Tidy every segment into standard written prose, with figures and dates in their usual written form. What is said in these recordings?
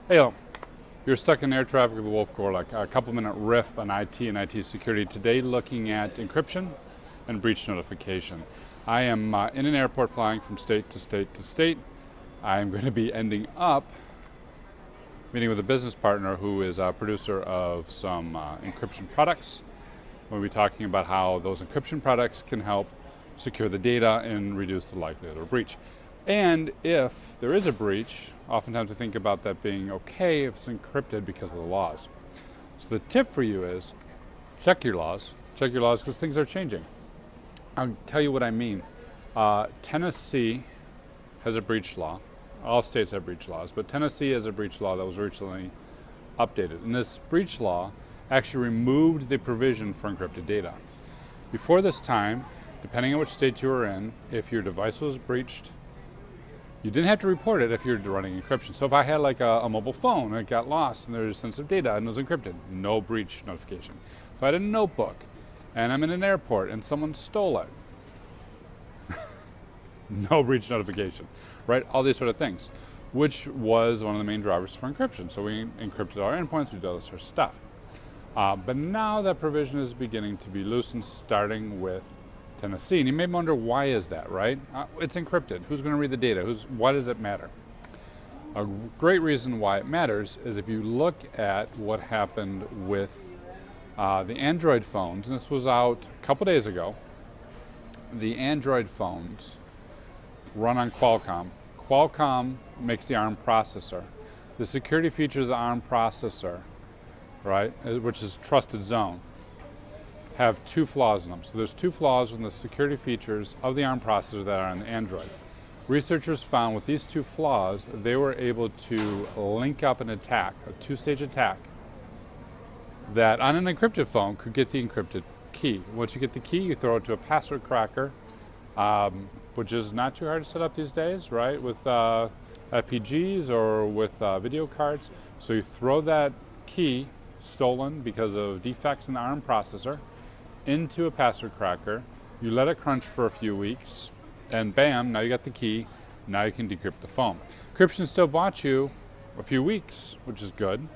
Hey, you're stuck in air traffic with Wolf Gorlick. A couple-minute riff on IT and IT security. Today looking at encryption and breach notification. I am in an airport flying from state to state to state. I'm going to be ending up meeting with a business partner who is a producer of some encryption products. We'll be talking about how those encryption products can help secure the data and reduce the likelihood of a breach. And if there is a breach, oftentimes I think about that being okay if it's encrypted because of the laws. So the tip for you is check your laws because things are changing. I'll tell you what I mean. Tennessee has a breach law. All states have breach laws, but Tennessee has a breach law that was recently updated. And this breach law actually removed the provision for encrypted data. Before this time, depending on which state you were in, if your device was breached, you didn't have to report it if you're running encryption. So if I had like a mobile phone and it got lost and there's sensitive data and it was encrypted, no breach notification. If I had a notebook and I'm in an airport and someone stole it, no breach notification, right? All these sort of things, which was one of the main drivers for encryption. So we encrypted our endpoints, we did all this sort of stuff. But now that provision is beginning to be loosened, starting with Tennessee. And you may wonder, why is that, right? It's encrypted. Who's going to read the data? Why does it matter? A great reason why it matters is if you look at what happened with the Android phones, and this was out a couple days ago. The Android phones run on Qualcomm. Qualcomm makes the ARM processor. The security features of the ARM processor, right, which is trusted zone, have two flaws in them. So there's two flaws in the security features of the ARM processor that are on the Android. Researchers found with these two flaws, they were able to link up an attack, a two-stage attack, that on an encrypted phone could get the encrypted key. Once you get the key, you throw it to a password cracker, which is not too hard to set up these days, right, with FPGs or with video cards. So you throw that key, stolen because of defects in the ARM processor, into a password cracker. You let it crunch for a few weeks, and bam, now you got the key. Now you can decrypt the phone. Encryption still bought you a few weeks, which is good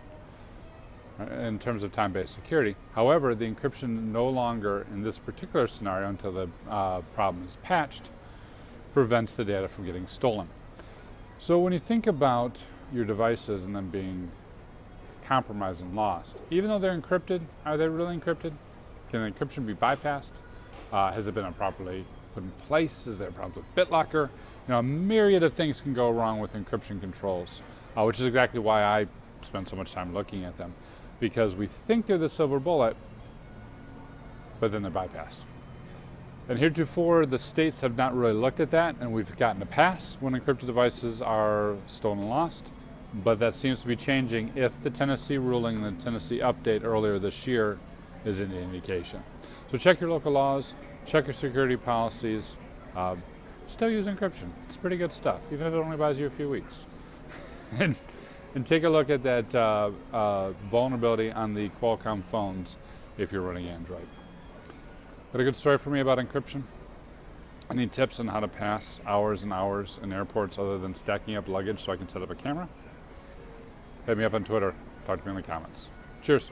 in terms of time-based security. However, the encryption no longer, in this particular scenario, until the problem is patched, prevents the data from getting stolen. So when you think about your devices and them being compromised and lost, even though they're encrypted, are they really encrypted? Can the encryption be bypassed? Has it been improperly put in place? Is there problems with BitLocker? A myriad of things can go wrong with encryption controls, which is exactly why I spend so much time looking at them, because we think they're the silver bullet, but then they're bypassed. And heretofore, the states have not really looked at that, and we've gotten a pass when encrypted devices are stolen and lost. But that seems to be changing if the Tennessee ruling and the Tennessee update earlier this year is an indication. So check your local laws, check your security policies, still use encryption. It's pretty good stuff, even if it only buys you a few weeks. and take a look at that vulnerability on the Qualcomm phones if you're running Android. Got a good story for me about encryption? Any tips on how to pass hours and hours in airports other than stacking up luggage so I can set up a camera? Hit me up on Twitter. Talk to me in the comments. Cheers.